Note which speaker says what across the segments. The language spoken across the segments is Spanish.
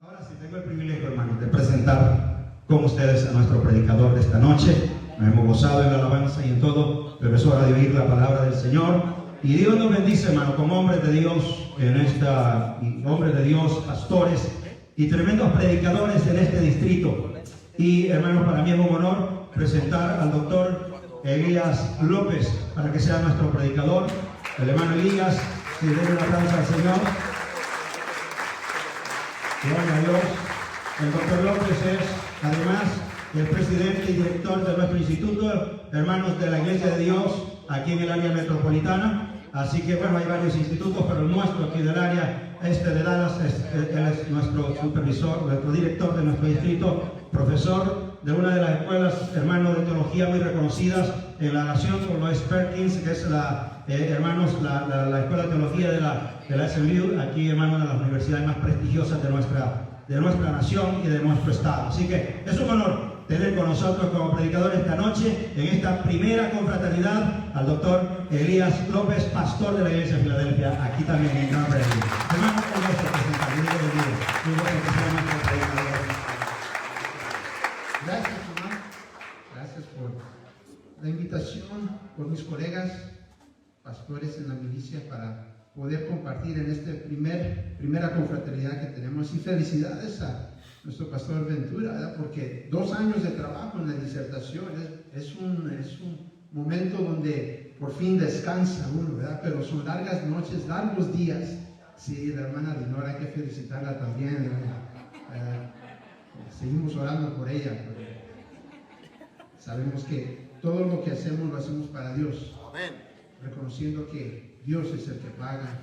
Speaker 1: Ahora sí, tengo el privilegio, hermanos, de presentar con ustedes a nuestro predicador de esta noche. Nos hemos gozado en la alabanza y en todo, pero es hora de oír la palabra del Señor. Y Dios nos bendice, hermano, como hombres de Dios hombres de Dios, pastores y tremendos predicadores en este distrito. Y, hermanos, para mí es un honor presentar al doctor Elías López para que sea nuestro predicador. El hermano Elías, si le den un aplauso al Señor. Gloria a Dios. El doctor López es, además, el presidente y director de nuestro instituto, hermanos de la Iglesia de Dios, aquí en el área metropolitana. Así que, bueno, hay varios institutos, pero el nuestro aquí del área de Dallas, él es nuestro supervisor, nuestro director de nuestro distrito, profesor de una de las escuelas, hermanos, de teología muy reconocidas en la nación, como es Perkins, que es la escuela de teología de la SMU, aquí, hermanos, de las universidades más prestigiosas de nuestra nación y de nuestro estado. Así que es un honor tener con nosotros como predicador esta noche, en esta primera confraternidad, al doctor Elías López, pastor de la Iglesia de Filadelfia, aquí también en nombre de Dios. Hermano, un gusto presentarle. Muy bueno que sea nuestro predicador.
Speaker 2: Gracias, hermano. Gracias por la invitación, por mis colegas pastores en la milicia para poder compartir en esta primera confraternidad que tenemos. Y felicidades a nuestro pastor Ventura, ¿verdad? Porque 2 años de trabajo en la disertación es un momento donde por fin descansa uno, ¿verdad? Pero son largas noches, largos días. Sí, la hermana Dinora, hay que felicitarla también, seguimos orando por ella, porque sabemos que todo lo que hacemos lo hacemos para Dios. Amén. Reconociendo que Dios es el que paga,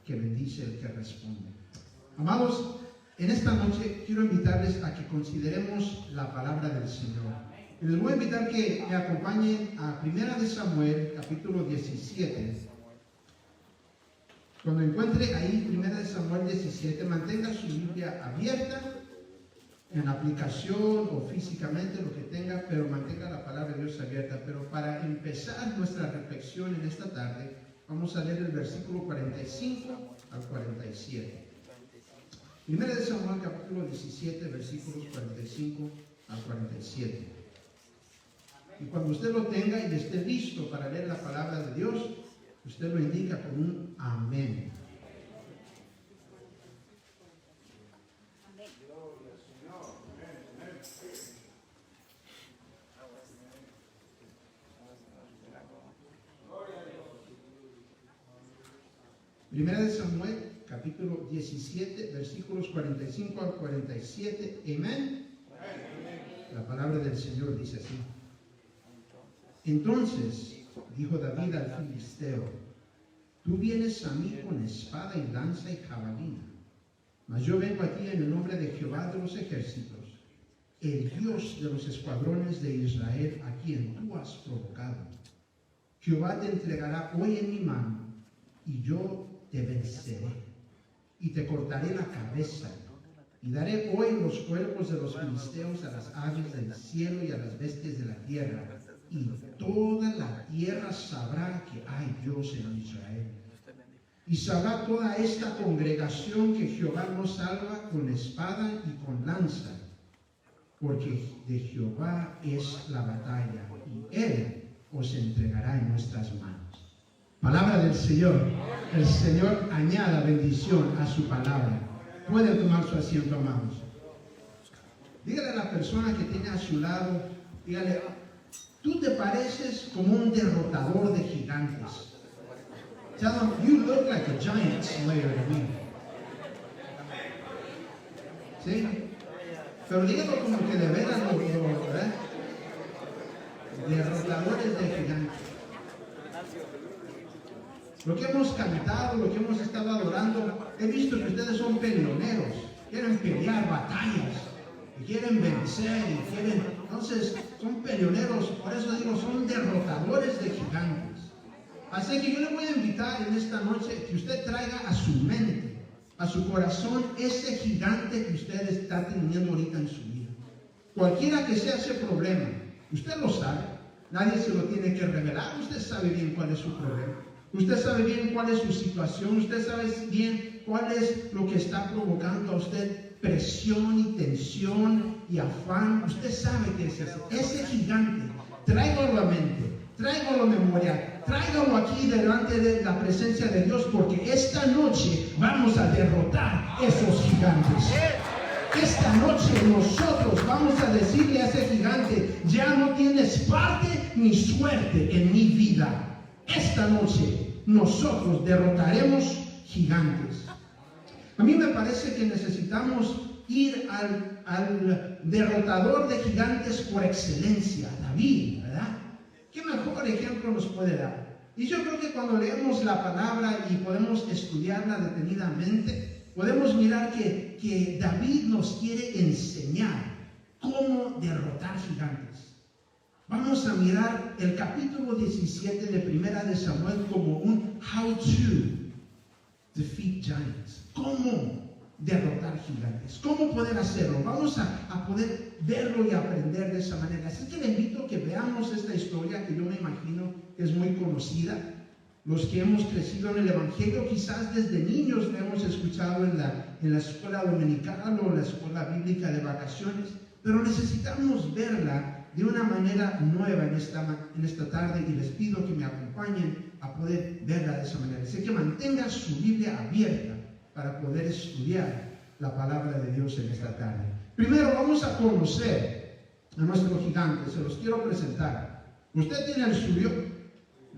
Speaker 2: que bendice, el que responde. Amados, en esta noche quiero invitarles a que consideremos la palabra del Señor. Y les voy a invitar que me acompañen a 1 de Samuel, capítulo 17. Cuando encuentre ahí 1 de Samuel 17, mantenga su Biblia abierta, en aplicación o físicamente, lo que tenga, pero mantenga la palabra de Dios abierta. Pero para empezar nuestra reflexión en esta tarde, vamos a leer el versículo 45 al 47. 1 de Samuel, capítulo 17, versículos 45 al 47. Y cuando usted lo tenga y esté listo para leer la palabra de Dios, usted lo indica con un amén. Primera de Samuel, capítulo 17, versículos 45 al 47. Amén. La palabra del Señor dice así. Entonces dijo David al filisteo: tú vienes a mí con espada y lanza y jabalina, mas yo vengo a ti en el nombre de Jehová de los ejércitos, el Dios de los escuadrones de Israel, a quien tú has provocado. Jehová te entregará hoy en mi mano, y yo te venceré, y te cortaré la cabeza, y daré hoy los cuerpos de los filisteos a las aves del cielo y a las bestias de la tierra, y toda la tierra sabrá que hay Dios en Israel. Y sabrá toda esta congregación que Jehová nos salva con espada y con lanza, porque de Jehová es la batalla, y Él os entregará en nuestras manos. Palabra del Señor. El Señor añada bendición a su palabra. Pueden tomar su asiento, amados. Dígale a la persona que tiene a su lado, dígale: tú te pareces como un derrotador de gigantes. Tell them, you look like a giant slayer to me. ¿Sí? Pero dígalo como que de veras derrotadores de gigantes. Lo que hemos cantado, lo que hemos estado adorando, he visto que ustedes son peleoneros, quieren pelear batallas, y quieren vencer, entonces son peleoneros, por eso digo, son derrotadores de gigantes. Así que yo le voy a invitar en esta noche que usted traiga a su mente, a su corazón, ese gigante que usted está teniendo ahorita en su vida. Cualquiera que sea ese problema, usted lo sabe, nadie se lo tiene que revelar, usted sabe bien cuál es su problema. Usted sabe bien cuál es su situación, usted sabe bien cuál es lo que está provocando a usted presión y tensión y afán. Usted sabe que es ese gigante. Tráigalo a mente, tráigalo a memoria, tráigalo aquí delante de la presencia de Dios, porque esta noche vamos a derrotar esos gigantes. Esta noche nosotros vamos a decirle a ese gigante: ya no tienes parte ni suerte en mi vida. Esta noche nosotros derrotaremos gigantes. A mí me parece que necesitamos ir al derrotador de gigantes por excelencia, David, ¿verdad? ¿Qué mejor ejemplo nos puede dar? Y yo creo que cuando leemos la palabra y podemos estudiarla detenidamente, podemos mirar que David nos quiere enseñar cómo derrotar gigantes. Vamos a mirar el capítulo 17 de Primera de Samuel como un how to defeat giants. ¿Cómo derrotar gigantes? ¿Cómo poder hacerlo? Vamos a poder verlo y aprender de esa manera. Así que le invito a que veamos esta historia, que yo me imagino que es muy conocida. Los que hemos crecido en el Evangelio, quizás desde niños la hemos escuchado en la escuela dominical o en la escuela bíblica de vacaciones, pero necesitamos verla de una manera nueva en esta tarde, y les pido que me acompañen a poder verla de esa manera. Así que mantenga su Biblia abierta para poder estudiar la palabra de Dios en esta tarde. Primero vamos a conocer a nuestro gigante. Se los quiero presentar. Usted tiene el suyo,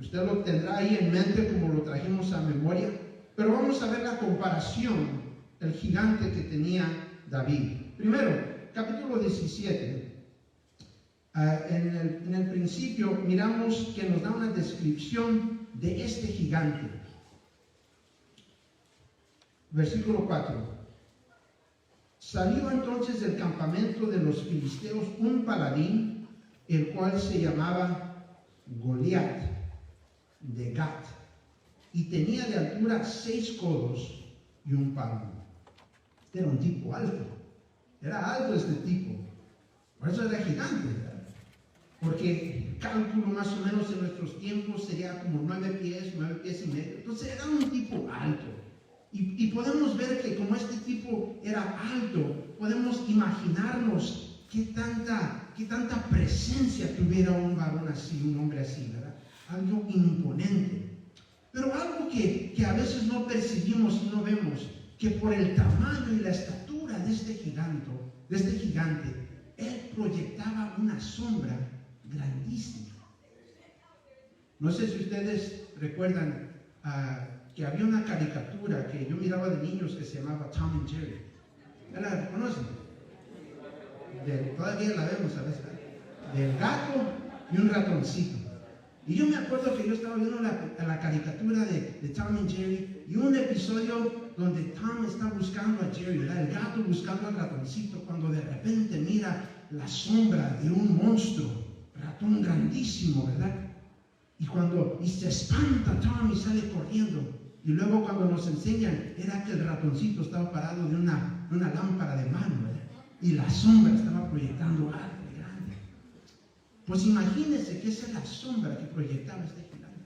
Speaker 2: usted lo tendrá ahí en mente como lo trajimos a memoria, pero vamos a ver la comparación del gigante que tenía David. Primero, capítulo 17. En el principio miramos que nos da una descripción de este gigante. Versículo 4. Salió entonces del campamento de los filisteos un paladín, el cual se llamaba Goliat de Gat, y tenía de altura 6 codos y un palmo. Este era un tipo alto. Era alto este tipo. Por eso era gigante, ¿verdad? Porque el cálculo más o menos en nuestros tiempos sería como 9 pies y medio. Entonces era un tipo alto. Y podemos ver que como este tipo era alto, podemos imaginarnos qué tanta presencia tuviera un varón así, un hombre así, ¿verdad? Algo imponente. Pero algo que a veces no percibimos y no vemos, que por el tamaño y la estatura de este gigante, él proyectaba una sombra grandísima. No sé si ustedes recuerdan que había una caricatura que yo miraba de niños que se llamaba Tom and Jerry. ¿La conocen? Todavía la vemos a veces, del gato y un ratoncito. Y yo me acuerdo que yo estaba viendo la caricatura de Tom and Jerry, y un episodio donde Tom está buscando a Jerry, ¿verdad? El gato buscando al ratoncito, cuando de repente mira la sombra de un monstruo, ratón grandísimo, ¿verdad? Y se espanta Tom y sale corriendo. Y luego cuando nos enseñan, era que el ratoncito estaba parado de una lámpara de mano, ¿verdad? Y la sombra estaba proyectando algo grande. Pues imagínense que esa es la sombra que proyectaba este gigante.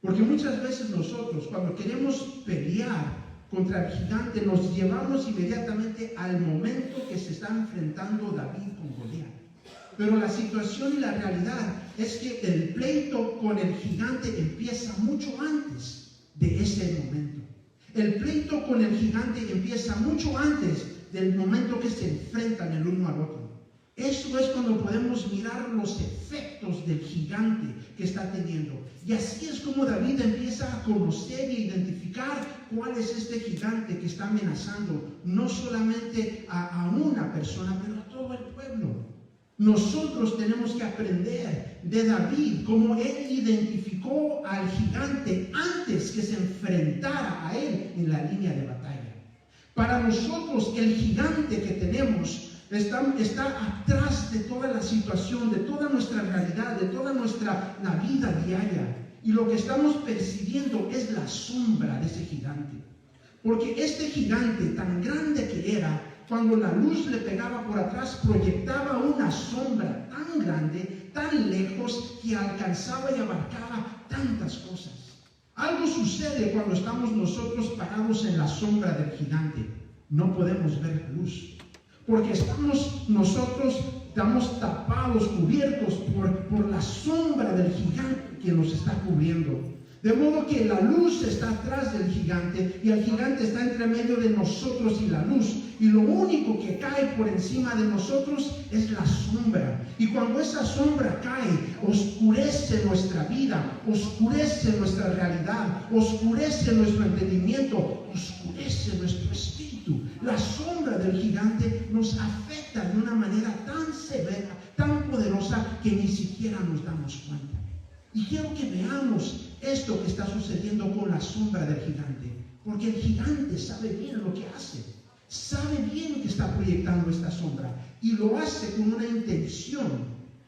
Speaker 2: Porque muchas veces nosotros, cuando queremos pelear contra el gigante, nos llevamos inmediatamente al momento que se está enfrentando David con Goliat. Pero la situación y la realidad es que el pleito con el gigante empieza mucho antes de ese momento. El pleito con el gigante empieza mucho antes del momento que se enfrentan el uno al otro. Eso es cuando podemos mirar los efectos del gigante que está teniendo. Y así es como David empieza a conocer e identificar cuál es este gigante que está amenazando no solamente a una persona, pero a todo el pueblo. Nosotros tenemos que aprender de David cómo él identificó al gigante antes que se enfrentara a él en la línea de batalla. Para nosotros el gigante que tenemos está atrás de toda la situación, de toda nuestra realidad, de toda la vida diaria. Y lo que estamos percibiendo es la sombra de ese gigante. Porque este gigante tan grande que era, cuando la luz le pegaba por atrás, proyectaba una sombra tan grande, tan lejos, que alcanzaba y abarcaba tantas cosas. Algo sucede cuando estamos nosotros parados en la sombra del gigante. No podemos ver la luz, porque nosotros estamos tapados, cubiertos por la sombra del gigante que nos está cubriendo. De modo que la luz está atrás del gigante y el gigante está entre medio de nosotros y la luz. Y lo único que cae por encima de nosotros es la sombra. Y cuando esa sombra cae, oscurece nuestra vida, oscurece nuestra realidad, oscurece nuestro entendimiento, oscurece nuestro espíritu. La sombra del gigante nos afecta de una manera tan severa, tan poderosa, que ni siquiera nos damos cuenta. Y quiero que veamos esto que está sucediendo con la sombra del gigante, porque el gigante sabe bien lo que hace, sabe bien que está proyectando esta sombra y lo hace con una intención.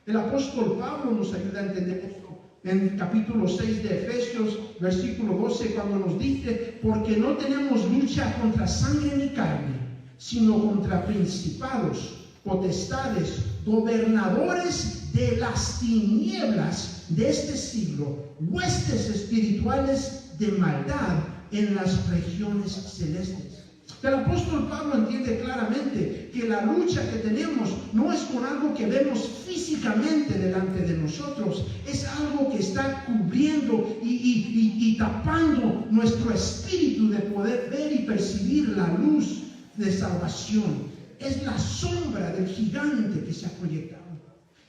Speaker 2: El apóstol Pablo nos ayuda a entender esto en el capítulo 6 de Efesios, versículo 12, cuando nos dice: porque no tenemos lucha contra sangre ni carne, sino contra principados, potestades, gobernadores de las tinieblas de este siglo, huestes espirituales de maldad en las regiones celestes. El apóstol Pablo entiende claramente que la lucha que tenemos no es con algo que vemos físicamente delante de nosotros, es algo que está cubriendo y tapando nuestro espíritu de poder ver y percibir la luz de salvación. Es la sombra del gigante que se ha proyectado.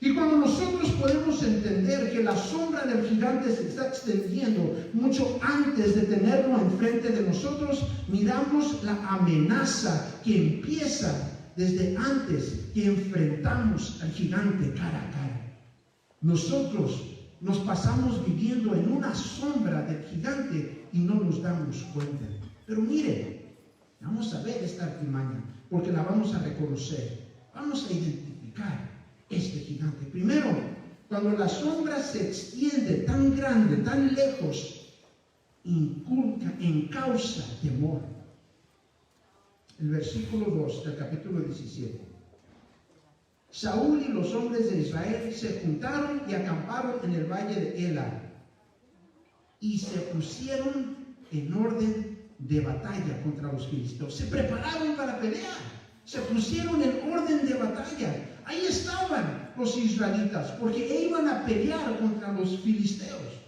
Speaker 2: Y cuando nosotros podemos entender que la sombra del gigante se está extendiendo mucho antes de tenerlo enfrente de nosotros, miramos la amenaza que empieza desde antes que enfrentamos al gigante cara a cara. Nosotros nos pasamos viviendo en una sombra del gigante y no nos damos cuenta. Pero mire, vamos a ver esta artimaña, porque la vamos a reconocer, vamos a identificar este gigante. Primero, cuando la sombra se extiende tan grande, tan lejos, encausa temor. El versículo 2 del capítulo 17. Saúl y los hombres de Israel se juntaron y acamparon en el valle de Ela y se pusieron en orden de batalla contra los filisteos. Se prepararon para pelear, se pusieron en orden de batalla. Ahí estaban los israelitas, porque iban a pelear contra los filisteos.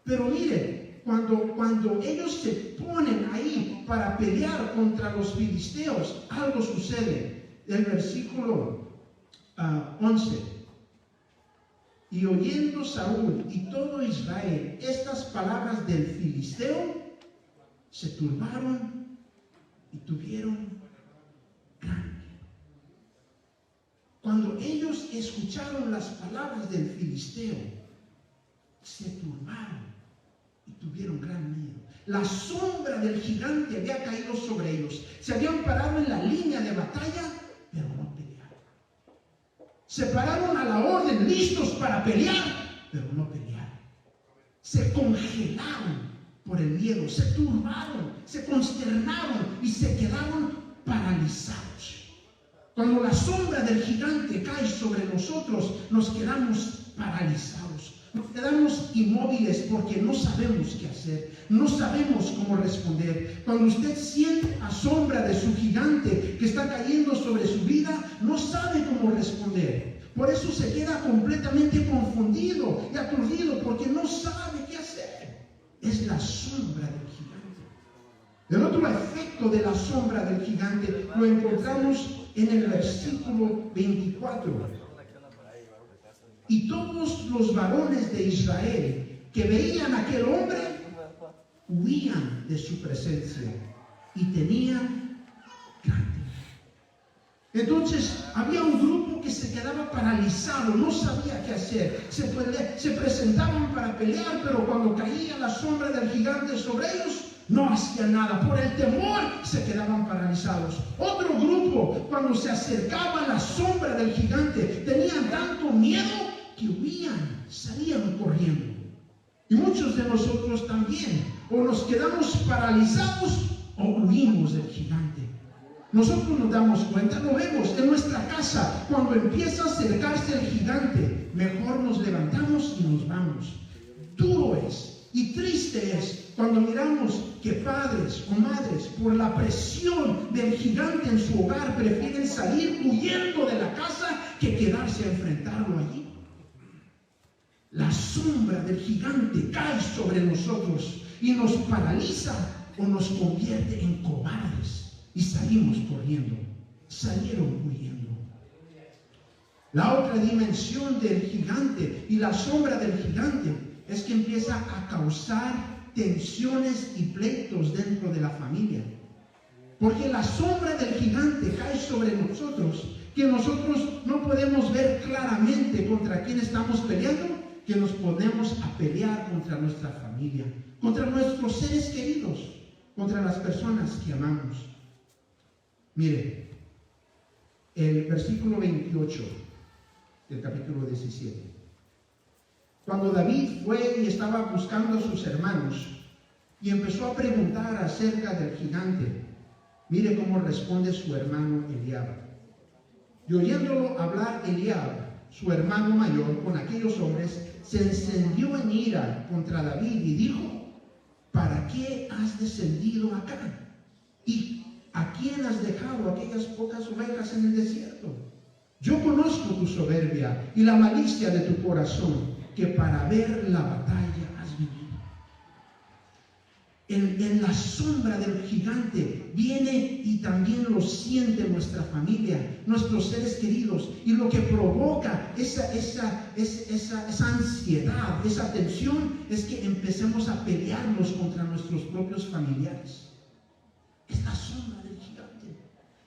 Speaker 2: Pero mire, cuando ellos se ponen ahí para pelear contra los filisteos, algo sucede. El versículo 11. Y oyendo Saúl y todo Israel estas palabras del filisteo, se turbaron y tuvieron gran. Cuando ellos escucharon las palabras del filisteo, se turbaron y tuvieron gran miedo. La sombra del gigante había caído sobre ellos. Se habían parado en la línea de batalla, pero no pelearon. Se pararon a la orden, listos para pelear, pero no pelearon. Se congelaron por el miedo, se turbaron, se consternaron y se quedaron paralizados. Cuando la sombra del gigante cae sobre nosotros, nos quedamos paralizados, nos quedamos inmóviles porque no sabemos qué hacer, no sabemos cómo responder. Cuando usted siente la sombra de su gigante que está cayendo sobre su vida, no sabe cómo responder. Por eso se queda completamente confundido y aturdido porque no sabe qué hacer. Es la sombra del gigante. El otro efecto de la sombra del gigante lo encontramos en el versículo 24. Y todos los varones de Israel que veían a aquel hombre huían de su presencia y tenían gran temor. Entonces había un grupo que se quedaba paralizado, no sabía qué hacer. Se presentaban para pelear, pero cuando caía la sombra del gigante sobre ellos, no hacían nada. Por el temor se quedaban paralizados. Otro grupo, cuando se acercaba la sombra del gigante, tenían tanto miedo que huían, salían corriendo. Y muchos de nosotros también, o nos quedamos paralizados o huimos del gigante. Nosotros nos damos cuenta, lo vemos en nuestra casa. Cuando empieza a acercarse el gigante, mejor nos levantamos y nos vamos. Duro es y triste es Cuando miramos que padres o madres, por la presión del gigante en su hogar, prefieren salir huyendo de la casa que quedarse a enfrentarlo allí. La sombra del gigante cae sobre nosotros y nos paraliza o nos convierte en cobardes y salimos corriendo. Salieron huyendo. La otra dimensión del gigante y la sombra del gigante es que empieza a causar tensiones y pleitos dentro de la familia. Porque la sombra del gigante cae sobre nosotros, que nosotros no podemos ver claramente contra quién estamos peleando, que nos ponemos a pelear contra nuestra familia, contra nuestros seres queridos, contra las personas que amamos. Mire, el versículo 28 del capítulo 17. Cuando David fue y estaba buscando a sus hermanos y empezó a preguntar acerca del gigante, mire cómo responde su hermano Eliab. Y oyéndolo hablar Eliab, su hermano mayor, con aquellos hombres, se encendió en ira contra David y dijo: ¿para qué has descendido acá? ¿Y a quién has dejado aquellas pocas ovejas en el desierto? Yo conozco tu soberbia y la malicia de tu corazón, que para ver la batalla has venido. En la sombra del gigante viene y también lo siente nuestra familia, nuestros seres queridos, y lo que provoca esa ansiedad, esa tensión, es que empecemos a pelearnos contra nuestros propios familiares. Es la sombra del gigante.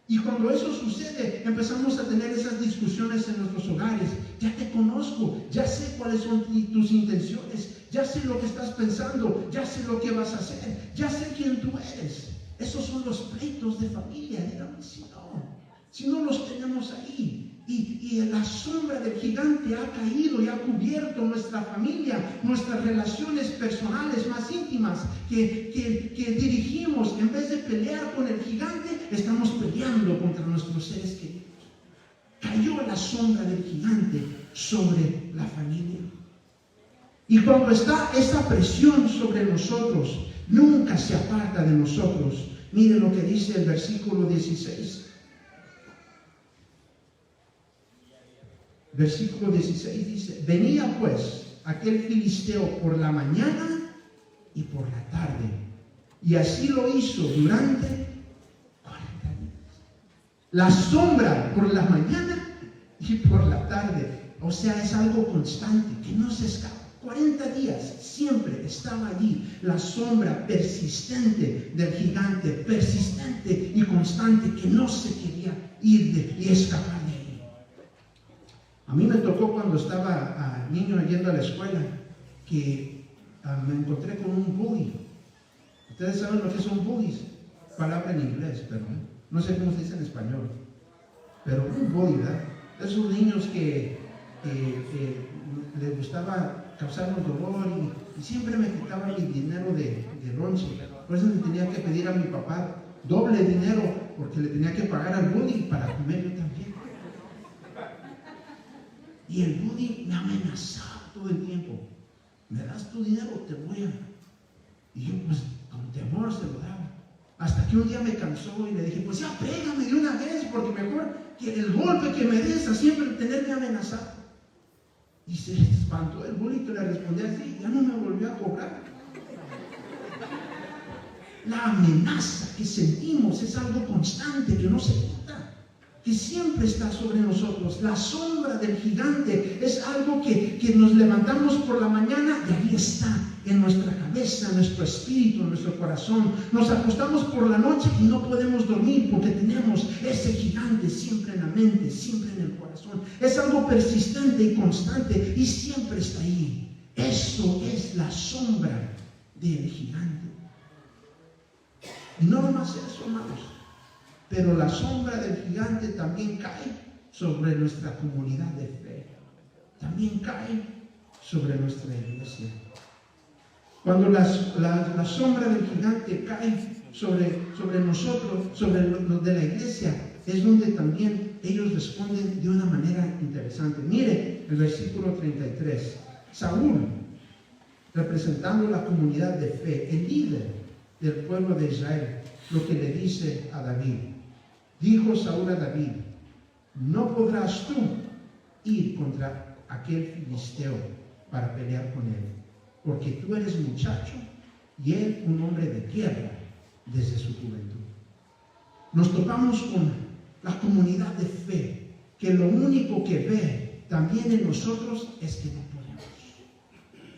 Speaker 2: Y cuando eso sucede, empezamos a tener esas discusiones en nuestros hogares. Ya te conozco, ya sé cuáles son tus intenciones, ya sé lo que estás pensando, ya sé lo que vas a hacer, ya sé quién tú eres. Esos son los pleitos de familia, dígame si no los tenemos ahí. Y la sombra del gigante ha caído y ha cubierto nuestra familia, nuestras relaciones personales más íntimas que dirigimos. En vez de pelear con el gigante, estamos peleando contra nuestros seres queridos. Cayó la sombra del gigante sobre la familia. Y cuando está esa presión sobre nosotros, nunca se aparta de nosotros. Miren lo que dice el versículo 16. Versículo 16 dice: venía pues aquel filisteo por la mañana y por la tarde, y así lo hizo durante 40 días. La sombra por la mañana y por la tarde, o sea, es algo constante, que no se escapa. 40 días siempre estaba allí la sombra persistente del gigante, persistente y constante, que no se quería ir y escapar de ahí. A mí me tocó cuando estaba niño yendo a la escuela, que me encontré con un bully. Ustedes saben lo que son bullies, palabra en inglés, pero no sé cómo se dice en español. Pero un bully, ¿verdad? Esos niños que les gustaba causarnos dolor y siempre me quitaban mi dinero de lonche. Por eso le tenía que pedir a mi papá doble dinero, porque le tenía que pagar al bully para comer yo también. Y el bully me amenazaba todo el tiempo: me das tu dinero, te voy a... Y yo pues con temor se lo daba. Hasta que un día me cansó y le dije: pues ya pégame de una vez, porque mejor que el golpe que me des a siempre tenerme amenazado. Y se espantó el bully, que le respondí así, ya no me volvió a cobrar. La amenaza que sentimos es algo constante, que no se quita, que siempre está sobre nosotros. La sombra del gigante es algo que nos levantamos por la mañana y ahí está, en nuestra cabeza, en nuestro espíritu, en nuestro corazón. Nos acostamos por la noche y no podemos dormir porque tenemos ese gigante siempre en la mente, siempre en el corazón. Es algo persistente y constante y siempre está ahí. Eso es la sombra del gigante. Y no más eso, hermanos. Pero la sombra del gigante también cae sobre nuestra comunidad de fe. También cae sobre nuestra iglesia. Cuando la sombra del gigante cae sobre nosotros, sobre los de la iglesia, es donde también ellos responden de una manera interesante. Mire el versículo 33. Saúl representando la comunidad de fe, el líder del pueblo de Israel, lo que le dice a David. Dijo Saúl a David: no podrás tú ir contra aquel filisteo para pelear con él, porque tú eres muchacho y él un hombre de guerra desde su juventud. Nos topamos con la comunidad de fe, que lo único que ve también en nosotros es que no podemos,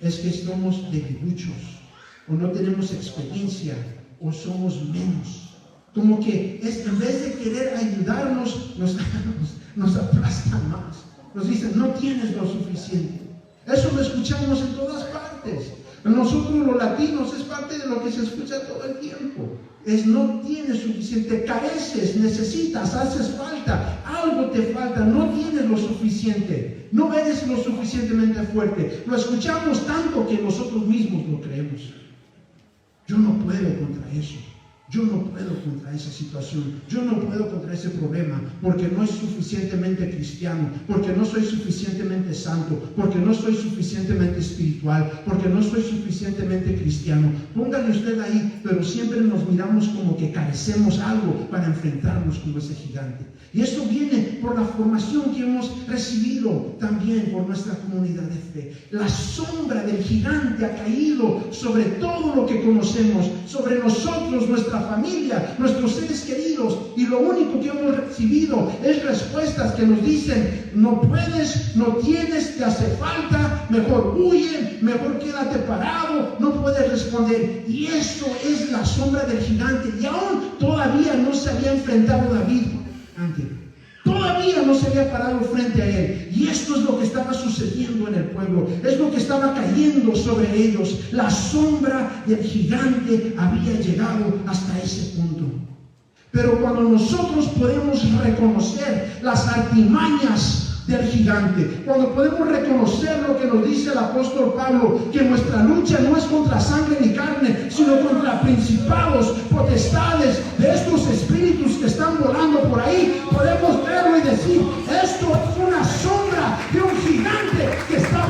Speaker 2: es que somos debiluchos, o no tenemos experiencia, o somos menos. Como que en vez de querer ayudarnos, nos aplastan más. Nos dicen: no tienes lo suficiente. Eso lo escuchamos en todas partes. Nosotros los latinos es parte de lo que se escucha todo el tiempo. No tienes suficiente, careces, necesitas, haces falta, algo te falta, no tienes lo suficiente, no eres lo suficientemente fuerte. Lo escuchamos tanto que nosotros mismos lo creemos. Yo no puedo contra eso. Yo no puedo contra esa situación, yo no puedo contra ese problema, porque no es suficientemente cristiano, porque no soy suficientemente santo, porque no soy suficientemente espiritual, porque no soy suficientemente cristiano. Póngale usted ahí, pero siempre nos miramos como que carecemos algo para enfrentarnos con ese gigante. Y esto viene por la formación que hemos recibido también por nuestra comunidad de fe. La sombra del gigante ha caído sobre todo lo que conocemos, sobre nosotros, nuestra familia, nuestros seres queridos, y lo único que hemos recibido es respuestas que nos dicen: no puedes, no tienes, te hace falta, mejor huye, mejor quédate parado, no puedes responder. Y eso es la sombra del gigante, y aún todavía no se había enfrentado David antes. Todavía no se había parado frente a él. Y esto es lo que estaba sucediendo en el pueblo. Es lo que estaba cayendo sobre ellos. La sombra del gigante había llegado hasta ese punto. Pero cuando nosotros podemos reconocer las artimañas del gigante, cuando podemos reconocer lo que nos dice el apóstol Pablo, que nuestra lucha no es contra sangre ni carne, sino contra principados, potestades, de estos espíritus que están volando por ahí, podemos verlo y decir: esto es una sombra de un gigante que está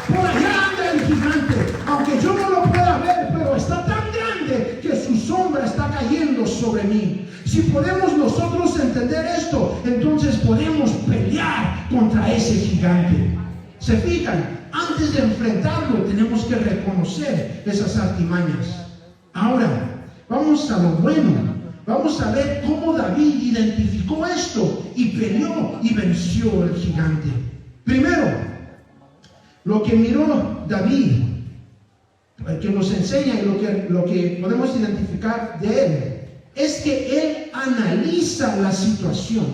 Speaker 2: por allá. Anda el gigante, aunque yo no lo pueda ver, pero está tan grande que su sombra está cayendo sobre mí. Si podemos nosotros entender esto, entonces podemos pelear contra ese gigante. ¿Se fijan? Antes de enfrentarlo, tenemos que reconocer esas artimañas. Ahora, vamos a lo bueno. Vamos a ver cómo David identificó esto y peleó y venció al gigante. Primero, lo que miró David, que nos enseña y lo que podemos identificar de él, es que él analiza la situación.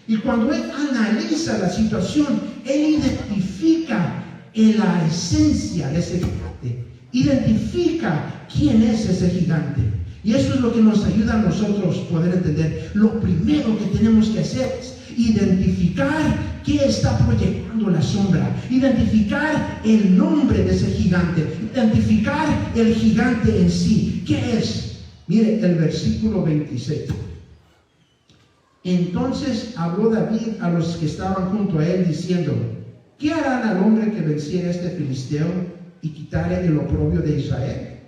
Speaker 2: Y cuando él analiza la situación, él identifica la esencia de ese gigante. Identifica quién es ese gigante. Y eso es lo que nos ayuda a nosotros poder entender. Lo primero que tenemos que hacer es identificar qué está proyectando la sombra, identificar el nombre de ese gigante, identificar el gigante en sí. ¿Qué es? Mire el versículo 26. Entonces habló David a los que estaban junto a él, diciendo: ¿qué harán al hombre que venciere a este filisteo y quitare el oprobio de Israel?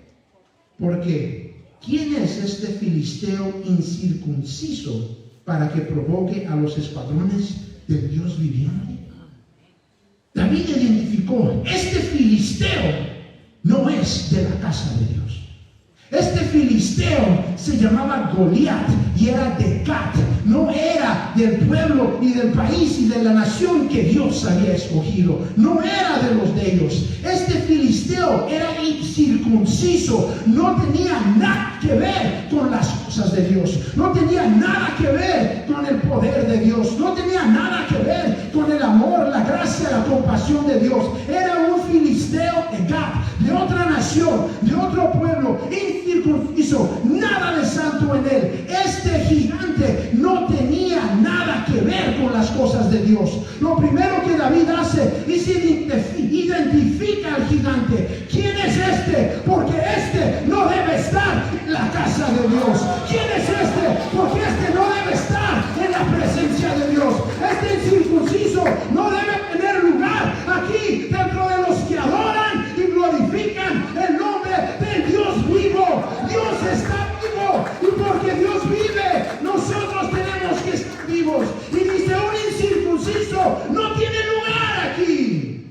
Speaker 2: Porque ¿quién es este filisteo incircunciso para que provoque a los escuadrones del Dios viviente? David identificó: este filisteo no es de la casa de Dios. Este filisteo se llamaba Goliat y era de Gat, no era del pueblo y del país y de la nación que Dios había escogido, no era de los de ellos. Este filisteo era incircunciso, no tenía nada que ver con las cosas de Dios, no tenía nada que ver con el poder de Dios, no tenía nada que ver con el amor, la gracia, la compasión de Dios. Era un filisteo de Gat, de otra nación, de otro pueblo, incircunciso, nada de santo en él. Este gigante no tenía nada que ver con las cosas de Dios. Lo primero que David hace es identifica al gigante. ¿Quién es este? Porque este no debe estar en la casa de Dios. ¿Quién es este? Porque este no debe estar en la presencia de Dios. Este incircunciso no debe tener lugar aquí dentro de los que adoran y glorifican eso no tiene lugar aquí.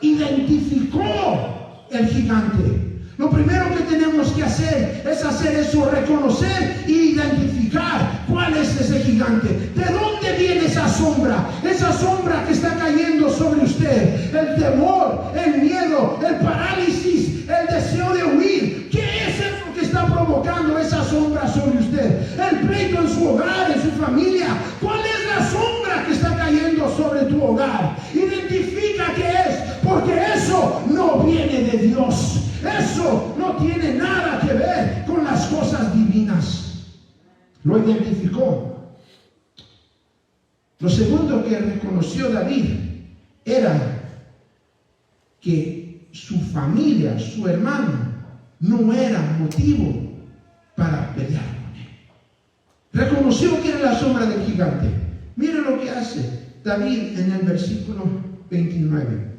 Speaker 2: Identificó el gigante. Lo primero que tenemos que hacer es hacer eso, reconocer e identificar cuál es ese gigante. ¿De dónde viene esa sombra? Esa sombra que está cayendo sobre usted. El temor, el miedo, el parálisis, el deseo de huir. ¿Qué es eso que está provocando esa sombra sobre usted? El pleito en su hogar, en su familia. ¿Cuál es la sombra que está cayendo sobre tu hogar? Identifica qué es, porque eso no viene de Dios. Eso no tiene nada que ver con las cosas divinas. Lo identificó. Lo segundo que reconoció David era que su familia, su hermano, no era motivo para pelear con él. Reconoció que era la sombra del gigante. Mire lo que hace David en el versículo 29.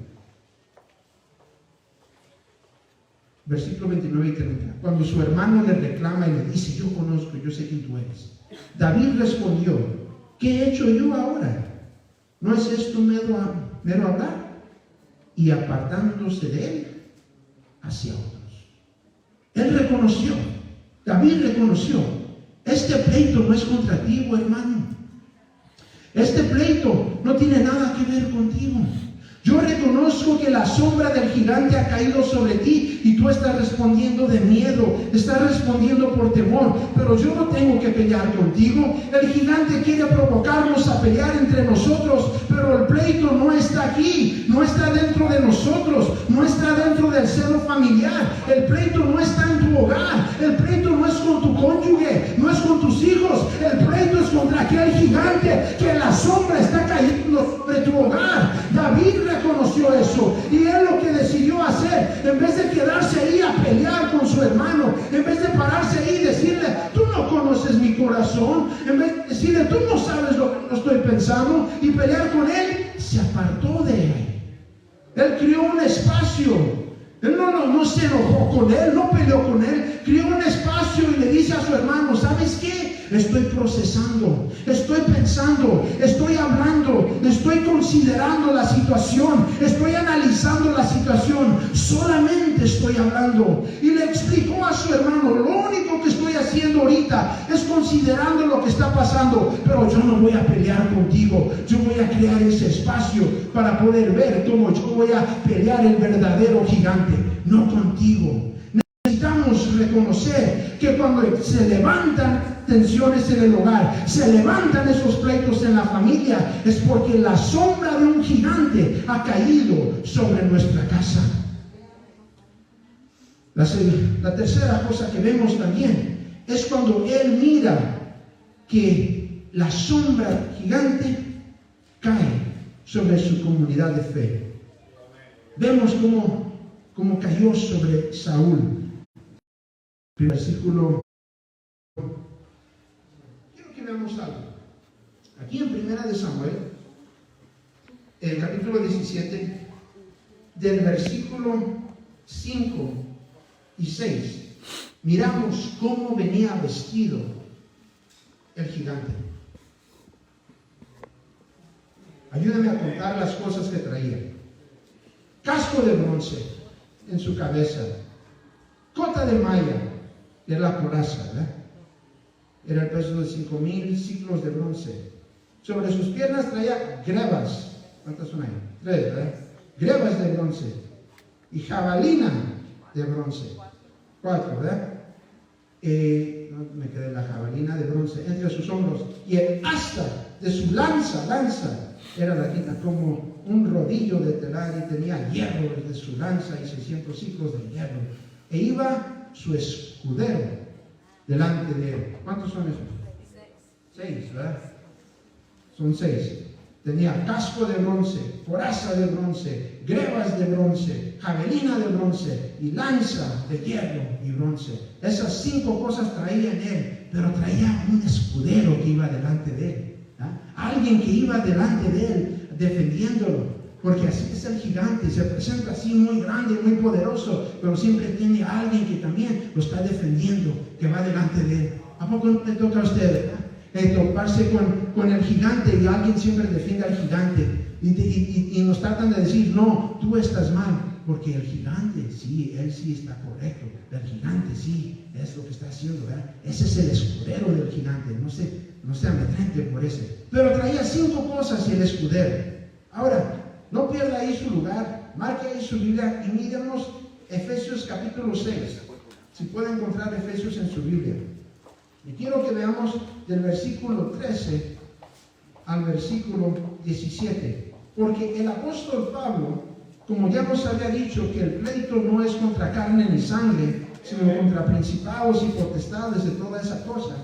Speaker 2: Versículo 29 y 30. Cuando su hermano le reclama y le dice: yo conozco, yo sé quién tú eres. David respondió: ¿qué he hecho yo ahora? ¿No es esto mero hablar? Y apartándose de él hacia otros. Él reconoció, David reconoció: este pleito no es contra ti, hermano. Este pleito no tiene nada que ver contigo. Yo reconozco que la sombra del gigante ha caído sobre ti y tú estás respondiendo de miedo, estás respondiendo por temor, pero yo no tengo que pelear contigo. El gigante quiere provocarnos a pelear entre nosotros, pero el pleito no está aquí, no está dentro de nosotros, no está dentro del seno familiar. El pleito no está en tu hogar, el pleito no es con tu cónyuge, no es con tus hijos, el pleito es contra aquel gigante que la sombra está cayendo sobre tu hogar. David reconoció eso y él lo que decidió hacer, en vez de quedarse ahí a pelear con su hermano, en vez de pararse ahí y decirle: tú no conoces mi corazón, en vez de decirle: tú no sabes lo que yo estoy pensando, y pelear con él, se apartó de él. Él creó un espacio. Él no se enojó con él, no peleó con él, creó un espacio y le dice a su hermano: ¿sabes qué? Estoy procesando, estoy pensando, estoy hablando, estoy considerando la situación, estoy analizando la situación, solamente estoy hablando. Y le explicó a su hermano: lo único que estoy haciendo ahorita es considerando lo que está pasando, pero yo no voy a pelear contigo, yo voy a crear ese espacio para poder ver cómo yo voy a pelear el verdadero gigante, no contigo. Necesitamos reconocer que cuando se levantan tensiones en el hogar, se levantan esos pleitos en la familia, es porque la sombra de un gigante ha caído sobre nuestra casa. La tercera cosa que vemos también es cuando él mira que la sombra gigante cae sobre su comunidad de fe. Vemos cómo cayó sobre Saúl. Versículo. Quiero que veamos algo. Aquí en Primera de Samuel, el capítulo 17, del versículo 5 y 6, miramos cómo venía vestido el gigante. Ayúdame a contar las cosas que traía. Casco de bronce en su cabeza, cota de malla, que es la coraza, ¿verdad? Era el peso de 5,000 ciclos de bronce. Sobre sus piernas traía grebas. ¿Cuántas son ahí? 3, ¿verdad? Grebas de bronce. Y jabalina de bronce. 4, ¿verdad? Me quedé la jabalina de bronce entre sus hombros. Y el asta de su lanza era la como un rodillo de telar, y tenía hierro de su lanza y 600 ciclos de hierro. E iba su escudero delante de él. ¿Cuántos son esos? 6, ¿verdad? Son 6. Tenía casco de bronce, coraza de bronce, grebas de bronce, javelina de bronce y lanza de hierro y bronce. Esas 5 cosas traía en él, pero traía un escudero que iba delante de él, ¿verdad? Alguien que iba delante de él defendiéndolo. Porque así es el gigante, se presenta así muy grande, muy poderoso, pero siempre tiene a alguien que también lo está defendiendo, que va delante de él. ¿A poco no le toca a usted toparse con con el gigante y alguien siempre defiende al gigante y nos tratan de decir, no, tú estás mal, porque el gigante, sí, él sí está correcto, el gigante sí, es lo que está haciendo, ¿verdad? Ese es el escudero del gigante, no se amedrente por ese. Pero traía 5 cosas y el escudero. Ahora, no pierda ahí su lugar, marque ahí su Biblia y miremos Efesios capítulo 6. Si puede encontrar Efesios en su Biblia. Y quiero que veamos del versículo 13 al versículo 17. Porque el apóstol Pablo, como ya nos había dicho que el pleito no es contra carne ni sangre, sino contra principados y potestades de toda esa cosa,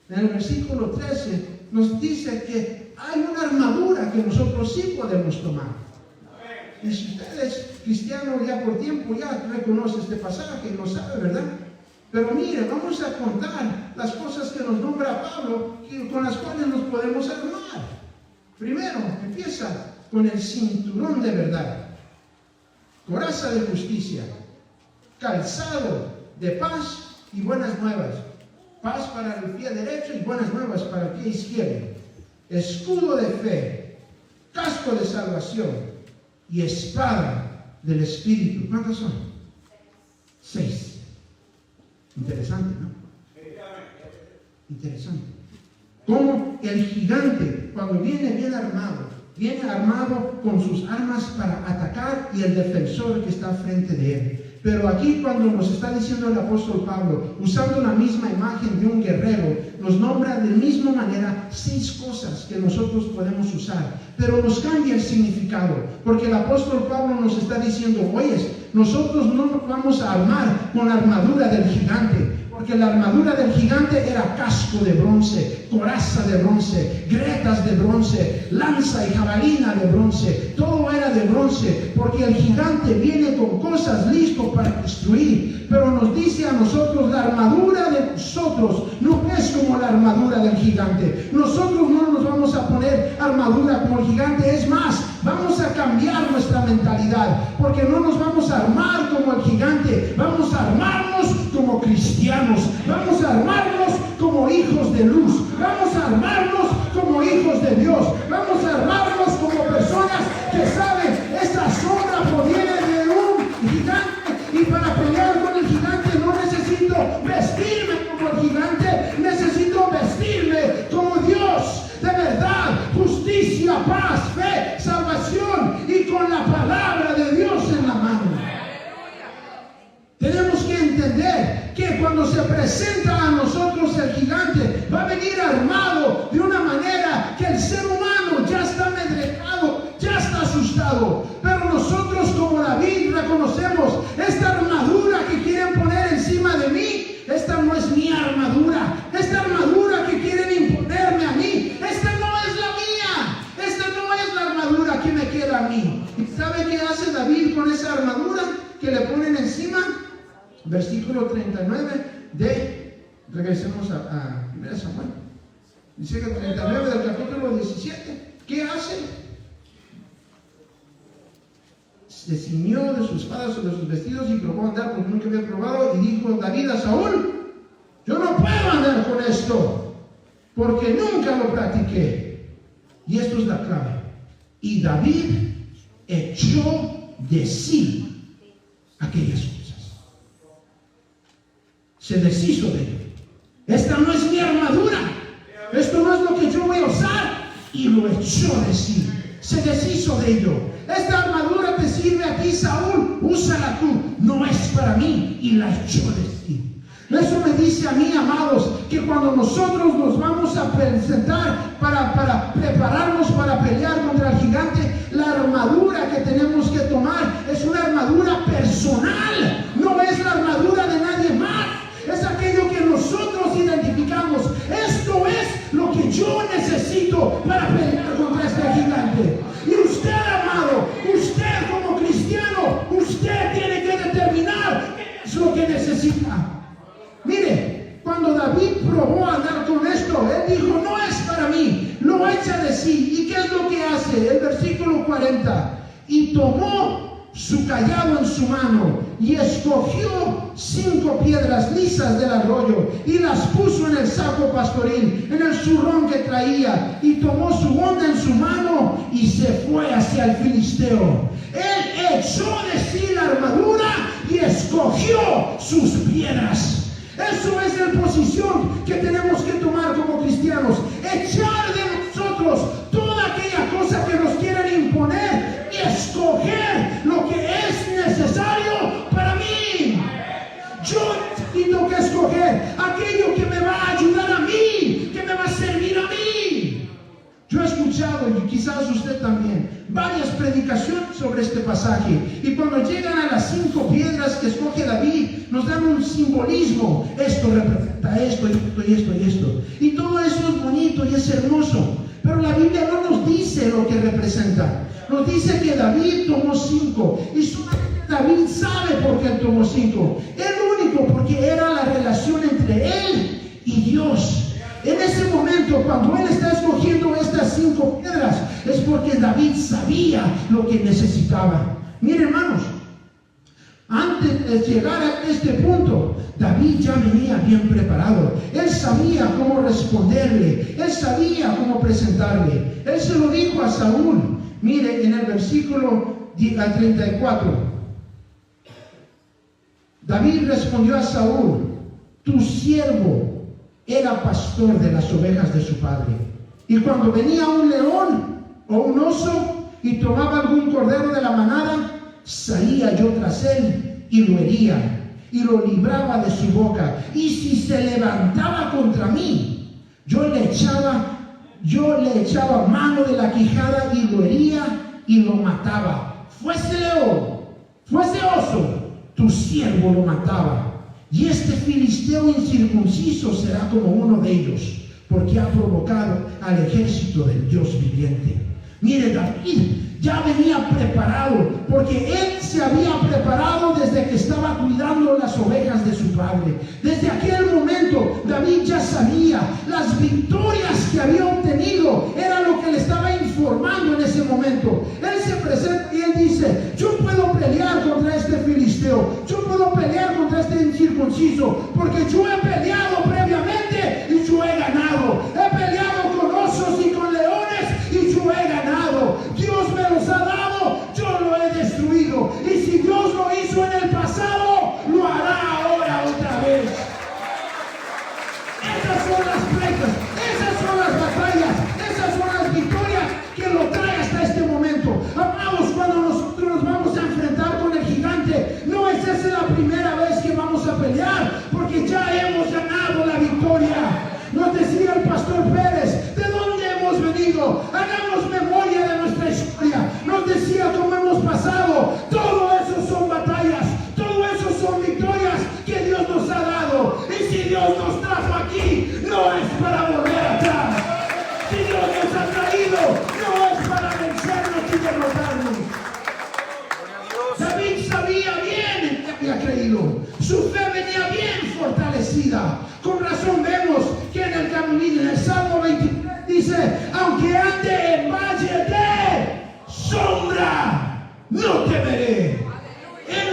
Speaker 2: en el versículo 13 nos dice que hay una armadura que nosotros sí podemos tomar. Y si usted es cristiano ya por tiempo, ya reconoce este pasaje y lo sabe, ¿verdad? Pero mire, vamos a contar las cosas que nos nombra Pablo, con las cuales nos podemos armar. Primero, empieza con el cinturón de verdad, coraza de justicia, calzado de paz y buenas nuevas. Paz para el pie derecho y buenas nuevas para el pie izquierdo. Escudo de fe, casco de salvación y espada del Espíritu. ¿Cuántas son? 6. Interesante, ¿no? Interesante. Como el gigante, cuando viene bien armado, viene armado con sus armas para atacar y el defensor que está frente de él. Pero aquí cuando nos está diciendo el apóstol Pablo, usando la misma imagen de un guerrero, nos nombra de misma manera 6 cosas que nosotros podemos usar, pero nos cambia el significado, porque el apóstol Pablo nos está diciendo, oye, nosotros no nos vamos a armar con la armadura del gigante, porque la armadura del gigante era casco de bronce, coraza de bronce, grietas de bronce, lanza y jabalina de bronce, todo era de bronce, porque el gigante viene con cosas listas para destruir. Pero nos dice a nosotros, la armadura de nosotros no es como la armadura del gigante. Nosotros no nos vamos a poner armadura como el gigante, es más, vamos a cambiar nuestra mentalidad, porque no nos vamos a armar como el gigante, vamos a armarnos como cristianos, vamos a armarnos como hijos de luz, vamos a armarnos como hijos de Dios, vamos a armarnos como personas que saben, esta sombra proviene de un gigante, y para pelear con el gigante no necesito vestirme como el gigante, necesito vestirme como Dios, de verdad, justicia, paz, fe, salvación, y con la palabra de Dios en la mano. Tenemos que entender que cuando se presenta a nosotros el gigante, va a venir armado de una manera que el ser humano ya está amedrentado, ya está asustado. Pero nosotros como David reconocemos, esta armadura que quieren poner encima de mí, esta no es mi armadura. Esta armadura que quieren imponerme a mí, esta no es la mía. Esta no es la armadura que me queda a mí. ¿Y sabe qué hace David con esa armadura que le ponen encima? Versículo 39 regresemos a 1 Samuel. Dice que 39 del capítulo 17. ¿Qué hace? Se ciñó de sus espadas o de sus vestidos y probó a andar porque nunca había probado. Y dijo David a Saúl, yo no puedo andar con esto porque nunca lo practiqué. Y esto es la clave. Y David echó de sí aquellas cosas. Se deshizo de ello. Esta no es mi armadura. Esto no es lo que yo voy a usar. Y lo echó de sí. Se deshizo de ello. Esta armadura te sirve a ti, Saúl. Úsala tú. No es para mí. Y la echó de sí. Eso me dice a mí, amados, que cuando nosotros nos vamos a presentar para prepararnos para pelear contra el gigante, la armadura que tenemos que tomar es una armadura personal. No es la armadura de nadie más. Es aquello que nosotros identificamos. Esto es lo que yo necesito para pelear contra este gigante. Y usted, amado, usted como cristiano, usted tiene que determinar qué es lo que necesita. Mire, cuando David probó andar con esto, él dijo, no es para mí, lo echa de sí. ¿Y qué es lo que hace? El versículo 40. Y tomó su cayado en su mano y escogió 5 piedras lisas del arroyo y las puso en el saco pastoril, en el zurrón que traía, y tomó su onda en su mano y se fue hacia el filisteo. Él echó de sí la armadura y escogió sus piedras. Eso es la posición que tenemos que tomar como cristianos. Echar de nosotros toda aquella cosa que nos quieran imponer y escoger lo que es necesario para mí. Yo necesito que escoger aquello que me va a ayudar a mí, que me va a servir a mí. Yo he escuchado, y quizás usted también, varias predicaciones sobre este pasaje, y cuando llegan a las 5 piedras que escoge David, nos dan un simbolismo. Esto representa esto, y esto, y esto, y esto. Y todo eso es bonito y es hermoso, pero la Biblia no nos dice lo que representa. Nos dice que David tomó 5, y solamente David sabe por qué tomó 5. El único, porque era la relación entre él y Dios. En ese momento, cuando él está escogiendo estas 5 piedras, es porque David sabía lo que necesitaba. Miren, hermanos, antes de llegar a este punto, David ya venía bien preparado. Él sabía cómo responderle, él sabía cómo presentarle. Él se lo dijo a Saúl. Mire, en el versículo 34, David respondió a Saúl: tu siervo era pastor de las ovejas de su padre, y cuando venía un león o un oso y tomaba algún cordero de la manada, salía yo tras él y lo hería y lo libraba de su boca, y si se levantaba contra mí, yo le echaba mano de la quijada y lo hería y lo mataba. Fuese león, fuese oso, tu siervo lo mataba. Y este filisteo incircunciso será como uno de ellos, porque ha provocado al ejército del Dios viviente. Mire, David ya venía preparado, porque él se había preparado desde que estaba cuidando las ovejas de su padre. Desde aquel momento, David ya sabía las victorias que había obtenido, era lo que le estaba informando en ese momento. Él se presenta y él dice: yo puedo pelear contra este filisteo, yo puedo pelear contra este incircunciso, porque yo he peleado previamente y yo he ganado. He peleado con osos y con leones y yo he ganado. Dios me los ha dado, yo lo he destruido. Y si Dios lo hizo en el pasado, lo hará ahora otra vez. Esas son las pleitas, esas son las batallas, esas son las victorias que lo trae hasta este momento. Amados, cuando nosotros nos vamos a enfrentar con el gigante, no es esa la primera vez que vamos a pelear, porque ya hemos ganado la victoria. Nos decía el pastor Pérez: ¿de dónde hemos venido? Hagamos memoria de nuestra historia. Nos decía cómo hemos pasado. Todo eso son batallas, todo eso son victorias que Dios nos ha dado. Y si Dios nos trajo aquí, no es para volver atrás. Si Dios nos ha traído, no es para vencernos y derrotarnos. David sabía bien en qué había creído. Su fe venía bien fortalecida. Con razón vemos que en el camino, en el Salmo 23 dice: aunque ande en valle de sombra, no temeré. Él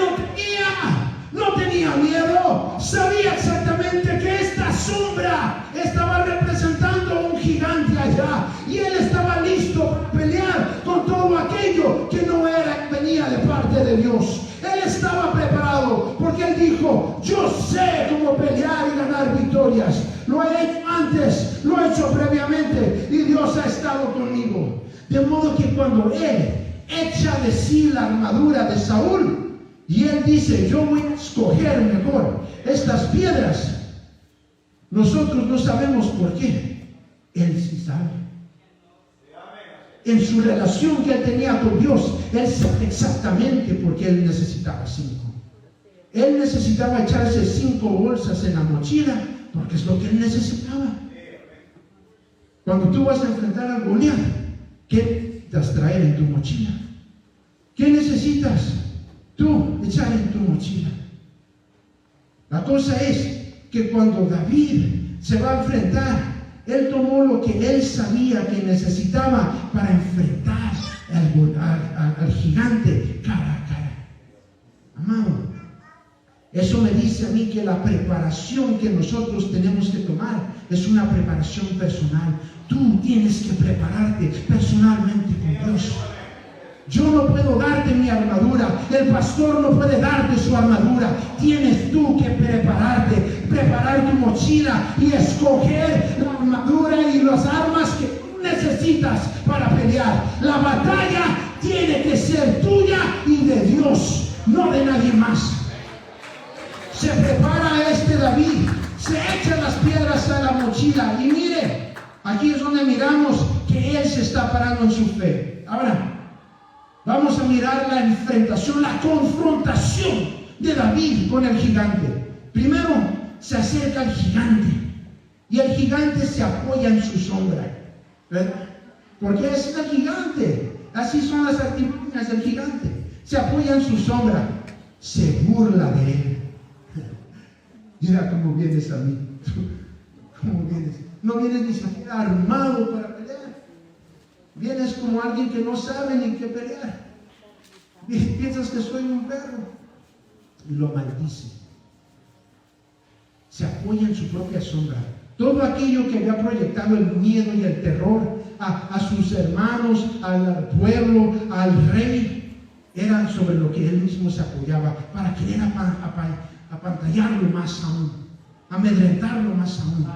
Speaker 2: no tenía miedo. Sabía exactamente que esta sombra estaba representando un gigante allá, y él estaba listo para pelear con todo aquello que no venía de parte de Dios. Él estaba preparado, porque él dijo: yo sé cómo pelear y ganar victorias. Lo he hecho antes, lo he hecho previamente, y Dios ha estado conmigo. De modo que cuando él echa de sí la armadura de Saúl, y él dice: yo voy a escoger mejor estas piedras, nosotros no sabemos por qué. Él sí sabe. En su relación que él tenía con Dios, él sabe exactamente por qué él necesitaba 5. Él necesitaba echarse 5 bolsas en la mochila, porque es lo que él necesitaba. Cuando tú vas a enfrentar al Goliat, ¿qué necesitas traer en tu mochila? ¿Qué necesitas tú echar en tu mochila? La cosa es que cuando David se va a enfrentar, él tomó lo que él sabía que necesitaba para enfrentar al gigante cara a cara. Eso me dice a mí que la preparación que nosotros tenemos que tomar es una preparación personal. Tú tienes que prepararte personalmente con Dios. Yo no puedo darte mi armadura, el pastor no puede darte su armadura. Tienes tú que prepararte, preparar tu mochila y escoger la armadura y las armas que tú necesitas para pelear. La batalla tiene que ser tuya y de Dios, no de nadie más. Se prepara David, se echa las piedras a la mochila y mire, aquí es donde miramos que él se está parando en su fe. Ahora, vamos a mirar la enfrentación, la confrontación de David con el gigante. Primero, se acerca al gigante y el gigante se apoya en su sombra, ¿verdad? Porque es el gigante, así son las artimañas del gigante. Se apoya en su sombra, se burla de él. Mira cómo vienes a mí. ¿Cómo vienes? No vienes ni siquiera armado para pelear. Vienes como alguien que no sabe ni qué pelear. Piensas que soy un perro. Y lo maldice. Se apoya en su propia sombra. Todo aquello que había proyectado el miedo y el terror a sus hermanos, al pueblo, al rey, era sobre lo que él mismo se apoyaba para querer apantallarlo más aún, amedrentarlo más aún.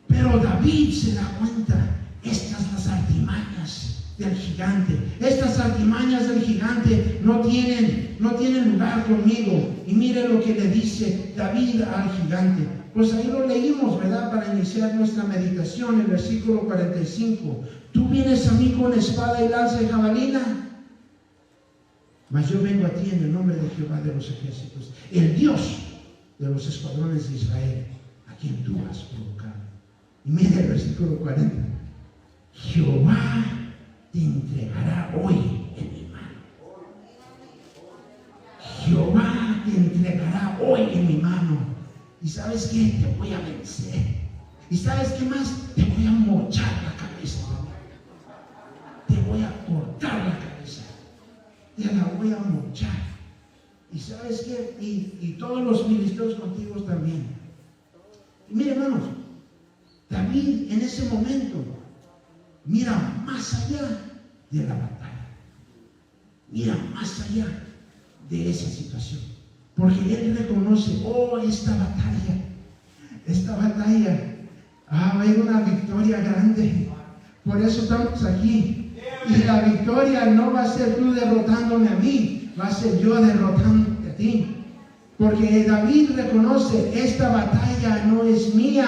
Speaker 2: Pero David se da cuenta, estas las artimañas del gigante. Estas artimañas del gigante no tienen lugar conmigo. Y mire lo que le dice David al gigante. Pues ahí lo leímos, ¿verdad? Para iniciar nuestra meditación, el versículo 45. Tú vienes a mí con espada y lanza y jabalina, mas yo vengo a ti en el nombre de Jehová de los ejércitos, el Dios de los escuadrones de Israel, a quien tú has provocado. Y mira el versículo 40. Jehová te entregará hoy en mi mano. Jehová te entregará hoy en mi mano. ¿Y sabes qué? Te voy a vencer. ¿Y sabes qué más? Te voy a mochar la cabeza. Te voy a cortar la cabeza. Te la voy a mochar. ¿Y sabes qué? Y todos los ministros contigo también. Y mire, hermanos, David en ese momento mira más allá de la batalla. Mira más allá de esa situación. Porque él reconoce, esta batalla, va a haber una victoria grande. Por eso estamos aquí. Y la victoria no va a ser tú derrotándome a mí, va a ser yo derrotándote a ti. Porque David reconoce, esta batalla no es mía,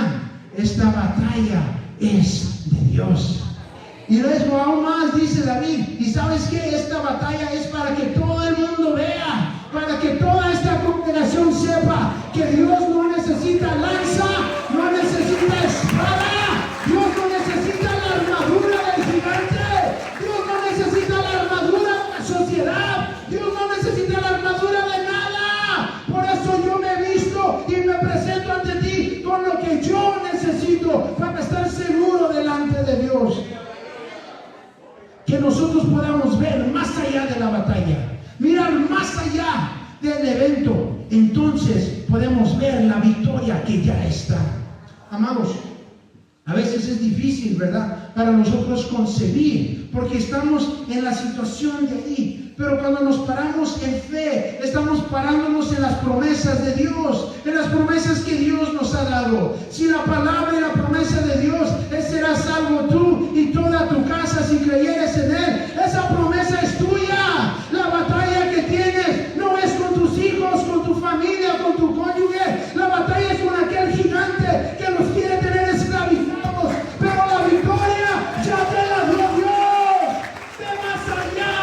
Speaker 2: esta batalla es de Dios. Y luego aún más dice David, ¿y sabes qué? Esta batalla es para que todo el mundo vea, para que toda esta congregación sepa que Dios no necesita lanza, no necesita espada, Dios no necesita la armadura del gigante, Dios no necesita la armadura de la sociedad, Dios no necesita la armadura de nada. Por eso yo me he visto y me presento ante ti con lo que yo necesito para estar seguro delante de Dios. Que nosotros podamos ver más allá de la batalla, mirar más allá del evento, entonces podemos ver la victoria que ya está. Amados, a veces es difícil, ¿verdad?, para nosotros concebir, porque estamos en la situación de ahí. Pero cuando nos paramos en fe, estamos parándonos en las promesas de Dios, en las promesas que Dios nos ha dado. Si la palabra y la promesa de Dios es serás salvo tú y toda tu casa si creyeres en Él, esa promesa es tuya. La batalla que tienes no es con tus hijos, con tu familia, con tu cónyuge. La batalla es con aquel gigante que los quiere tener esclavizados. Pero la victoria ya te la dio Dios. Ve más allá,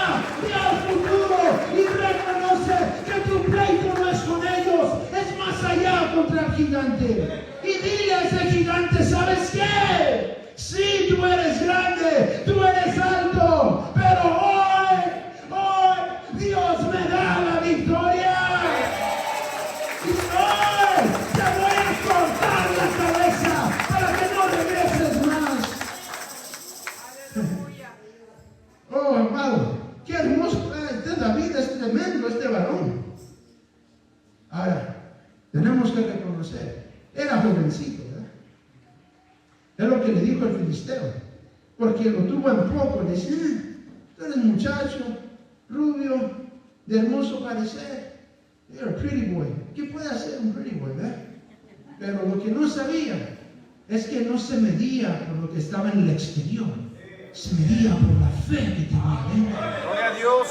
Speaker 2: ve al futuro y reconoce que tu pleito no es con ellos, es más allá contra el gigante. Y dile a ese gigante, ¿sabes qué? Sí, tú eres grande, tú eres alto, pero hoy Dios me da la victoria. Y hoy te voy a cortar la cabeza para que no regreses más. Oh, amado, qué hermoso. Este David es tremendo, este varón. Ahora, tenemos que reconocer, era jovencito, ¿verdad? Es lo que le dijo el filisteo, porque lo tuvo en poco. Le decía, tú eres muchacho, rubio, de hermoso parecer. You're a pretty boy. ¿Qué puede hacer un pretty boy, verdad? Pero lo que no sabía es que no se medía por lo que estaba en el exterior, se medía por la fe que tenía dentro.
Speaker 3: Gloria a Dios.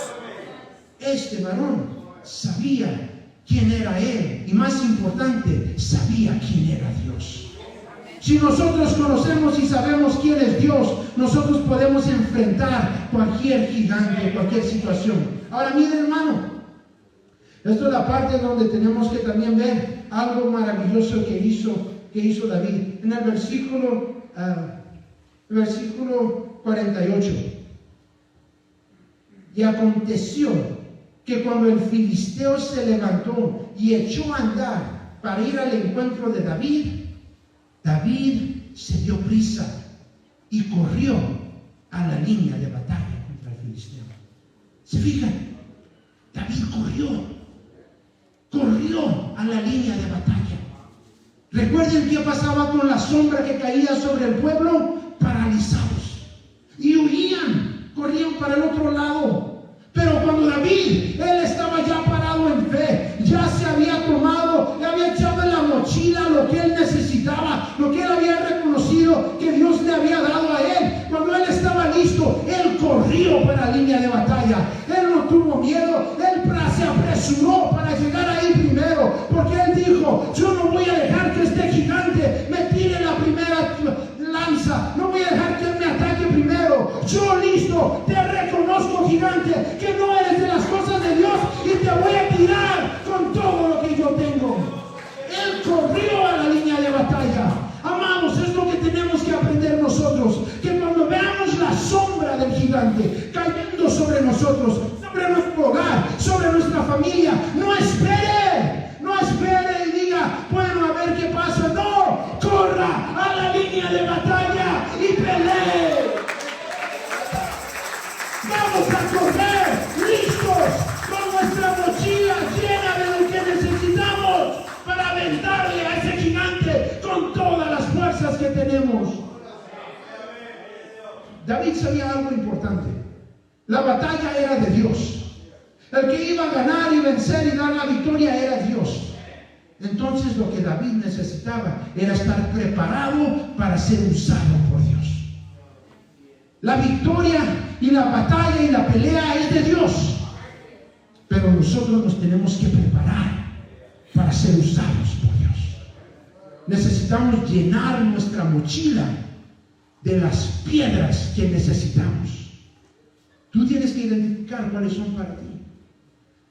Speaker 2: Este varón sabía quién era él y, más importante, sabía quién era Dios. Si nosotros conocemos y sabemos quién es Dios, nosotros podemos enfrentar cualquier gigante, cualquier situación. Ahora mire, hermano, esto es la parte donde tenemos que también ver algo maravilloso que hizo David. En el versículo 48. Y aconteció que cuando el filisteo se levantó y echó a andar para ir al encuentro de David, David se dio prisa y corrió a la línea de batalla contra el filisteo. ¿Se fijan? David corrió a la línea de batalla. Recuerden qué pasaba con la sombra que caía sobre el pueblo, paralizados, y huían, corrían para el otro lado. Pero cuando David, él estaba ya parado en fe, ya se había tomado, le había echado en la mochila lo que él necesitaba, lo que él había reconocido que Dios le había dado a él. Cuando él estaba listo, él corrió para la línea de batalla. Él no tuvo miedo, él se apresuró para llegar ahí primero, porque él dijo, yo no voy a dejar que este gigante me tire la primera lanza, no voy a dejar que él me ataque primero. Yo listo, te reconozco, gigante, que no eres de las cosas de Dios, y te voy a tirar con todo lo que yo tengo. Él corrió a la línea de batalla. Amados, es lo que tenemos que aprender nosotros, que cuando veamos la sombra del gigante cayendo sobre nosotros, sobre nuestro hogar, sobre nuestra familia, no espere y diga, bueno, a ver qué pasa. No, corra a la línea de batalla y pelee. Vamos a correr listos con nuestra mochila llena de lo que necesitamos para aventarle a ese gigante con todas las fuerzas que tenemos. David sabía algo importante. La batalla era de Dios. El que iba a ganar y vencer y dar la victoria era Dios. Entonces lo que David necesitaba era estar preparado para ser usado por Dios. La victoria y la batalla y la pelea es de Dios, pero nosotros nos tenemos que preparar para ser usados por Dios. Necesitamos llenar nuestra mochila de las piedras que necesitamos. Tú tienes que identificar cuáles son para ti.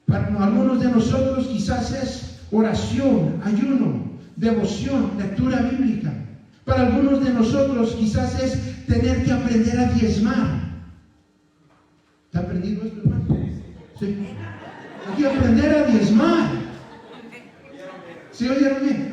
Speaker 2: Para algunos de nosotros quizás es oración, ayuno, devoción, lectura bíblica. Para algunos de nosotros quizás es tener que aprender a diezmar. ¿Está aprendido esto, hermano? Sí. Hay que aprender a diezmar. ¿Sí oyeron bien?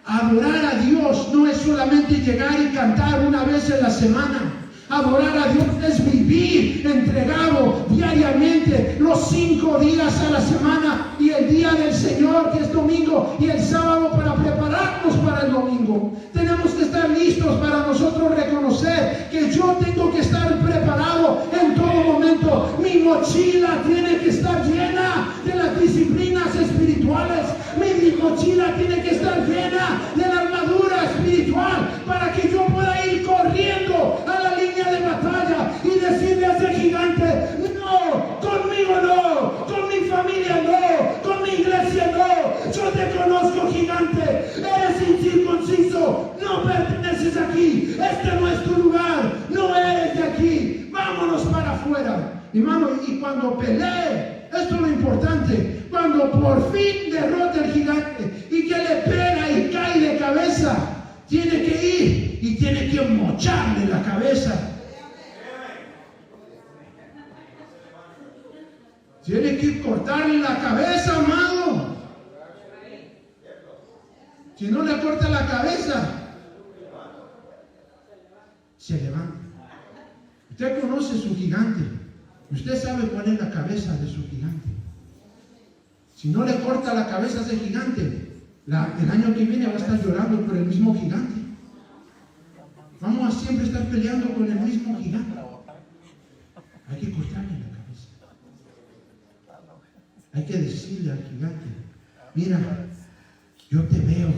Speaker 2: Adorar a Dios no es solamente llegar y cantar una vez en la semana. Adorar a Dios es vivir entregado diariamente los 5 días a la semana y el día del Señor, que es domingo, y el sábado para prepararnos para el domingo. Tenemos que estar listos para nosotros reconocer que yo tengo que estar preparado en todo momento. Mi mochila tiene que estar llena de las disciplinas espirituales. Mi mochila tiene que estar llena de la armadura espiritual para que yo pueda ir corriendo a la línea de batalla y decirle a ese gigante, no, conmigo no, con mi familia no, con mi iglesia no. Yo te conozco, gigante, eres incircunciso, no perteneces aquí, este no es tu lugar, no eres de aquí, vámonos para afuera. Hermano, y cuando pelee, esto es lo importante, cuando por fin derrota el gigante y que le pega y cae de cabeza, tiene que ir y tiene que mocharle la cabeza. Tiene que cortarle la cabeza, amado. Si no le corta la cabeza, se levanta. Usted conoce su gigante. Usted sabe cuál es la cabeza de su gigante. Si no le corta la cabeza a ese gigante, el año que viene va a estar llorando por el mismo gigante. Vamos a siempre estar peleando con el mismo gigante. Hay que cortarle la cabeza. Hay que decirle al gigante: mira, yo te veo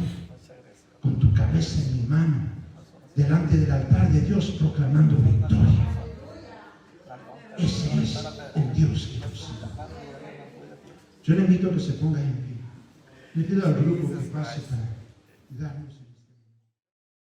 Speaker 2: con tu cabeza en mi mano, delante del altar de Dios, proclamando victoria. Ese es el Dios que yo sigo. Yo le invito a que se ponga en pie. Le pido al grupo que pase para darnos.